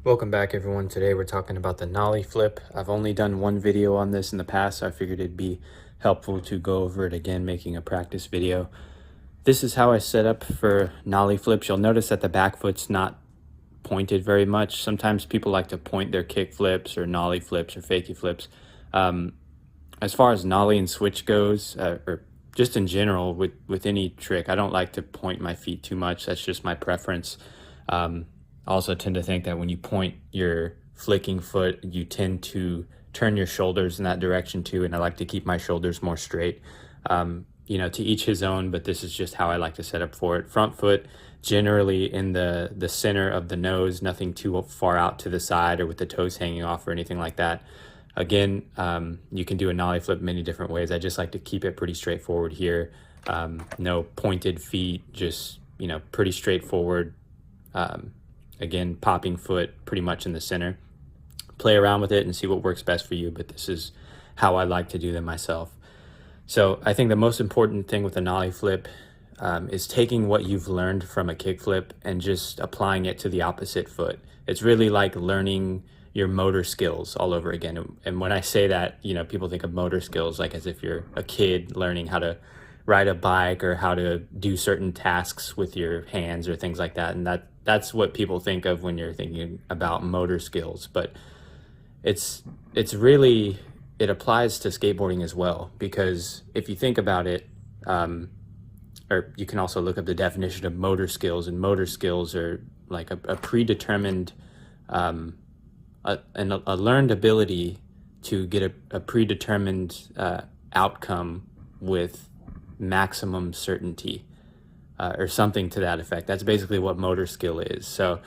Welcome back everyone. Today we're talking about the Nollie flip. I've only done one video on this in the past, so I figured it'd be helpful to go over it again, making a practice video. This is how I set up for Nollie flips. You'll notice that the back foot's not pointed very much. Sometimes people like to point their kick flips or Nollie flips or fakie flips. As far as Nollie and switch goes, or just in general with any trick, I don't like to point my feet too much. That's just my preference. I also tend to think that when you point your flicking foot, you tend to turn your shoulders in that direction too, and I like to keep my shoulders more straight. To each his own, but this is just how I like to set up for it. Front foot generally in the center of the nose, nothing too far out to the side or with the toes hanging off or anything like that. Again, you can do a Nollie flip many different ways. I just like to keep it pretty straightforward here. No pointed feet, just, pretty straightforward. Again, popping foot pretty much in the center. Play around with it and see what works best for you, but this is how I like to do them myself. So I think the most important thing with a Nollie flip is taking what you've learned from a kick flip and just applying it to the opposite foot. It's really like learning your motor skills all over again. And when I say that, people think of motor skills like as if you're a kid learning how to ride a bike or how to do certain tasks with your hands or things like that. And that's what people think of when you're thinking about motor skills. But it's really, it applies to skateboarding as well, because if you think about it, or you can also look up the definition of motor skills, and motor skills are like a predetermined, a learned ability to get a predetermined outcome with maximum certainty, or something to that effect. That's basically what motor skill is. So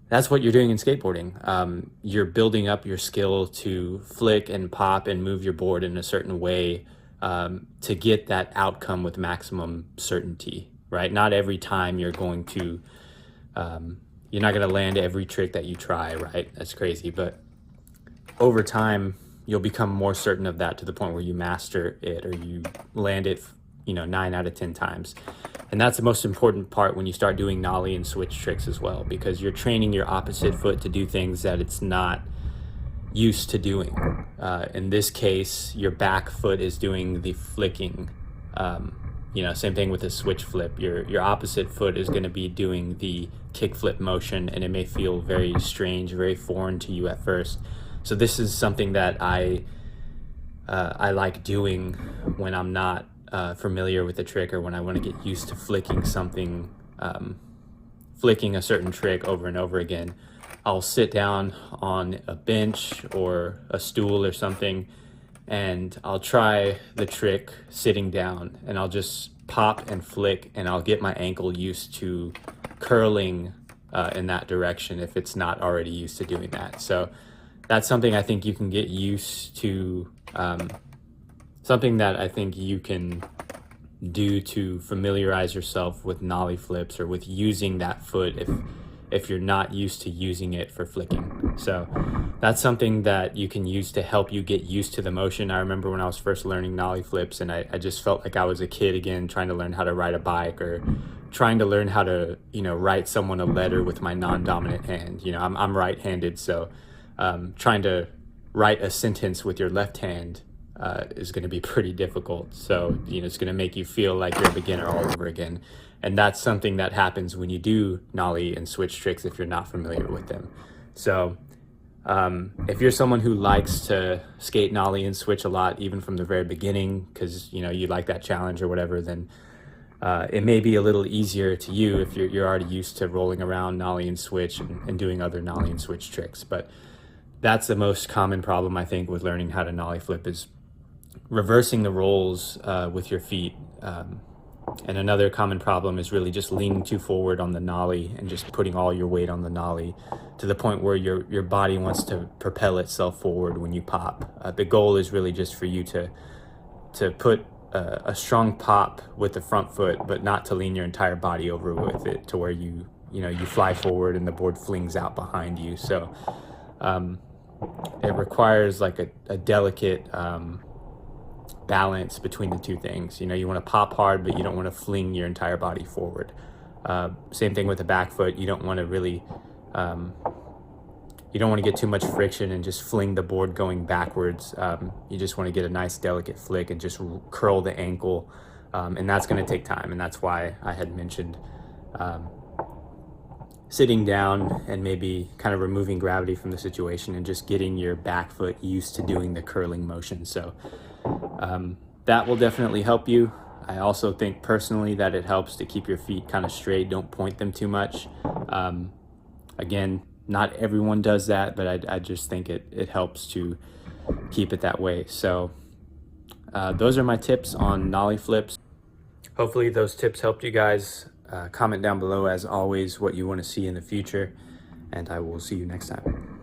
that's what you're doing in skateboarding. You're building up your skill to flick and pop and move your board in a certain way to get that outcome with maximum certainty, right? Not every time you're going to, you're not going to land every trick that you try, right? That's crazy. But over time, you'll become more certain of that to the point where you master it or you land it 9 out of 10 times. And that's the most important part when you start doing Nollie and switch tricks as well, because you're training your opposite foot to do things that it's not used to doing. In this case, your back foot is doing the flicking. Same thing with a switch flip. Your opposite foot is going to be doing the kick flip motion, and it may feel very strange, very foreign to you at first. So this is something that I like doing when I'm not familiar with the trick, or when I want to get used to flicking something, flicking a certain trick over and over again. I'll sit down on a bench or a stool or something, and I'll try the trick sitting down, and I'll just pop and flick, and I'll get my ankle used to curling in that direction if it's not already used to doing that. So that's something I think you can get used to, something that I think you can do to familiarize yourself with Nollie flips or with using that foot if you're not used to using it for flicking. So that's something that you can use to help you get used to the motion. I remember when I was first learning Nollie flips, and I just felt like I was a kid again, trying to learn how to ride a bike, or trying to learn how to write someone a letter with my non-dominant hand. I'm right-handed, so trying to write a sentence with your left hand is going to be pretty difficult. So it's going to make you feel like you're a beginner all over again. And that's something that happens when you do Nollie and switch tricks if you're not familiar with them. So if you're someone who likes to skate Nollie and switch a lot, even from the very beginning, because you like that challenge or whatever, then it may be a little easier to you if you're already used to rolling around Nollie and switch and doing other Nollie and switch tricks. But that's the most common problem, I think, with learning how to Nollie flip, is reversing the rolls with your feet. And another common problem is really just leaning too forward on the Nollie and just putting all your weight on the Nollie to the point where your body wants to propel itself forward when you pop. The goal is really just for you to put a strong pop with the front foot, but not to lean your entire body over with it to where you fly forward and the board flings out behind you. So it requires like a delicate balance between the two things. You want to pop hard, but you don't want to fling your entire body forward. Same thing with the back foot. You don't want to really you don't want to get too much friction and just fling the board going backwards. You just want to get a nice delicate flick and just curl the ankle, and that's going to take time, and that's why I had mentioned sitting down and maybe kind of removing gravity from the situation and just getting your back foot used to doing the curling motion. So that will definitely help you. I also think personally that it helps to keep your feet kind of straight. Don't point them too much. Again, not everyone does that, but I just think it helps to keep it that way. So those are my tips on nollie flips. Hopefully those tips helped you guys. Comment down below, as always, what you want to see in the future, and I will see you next time.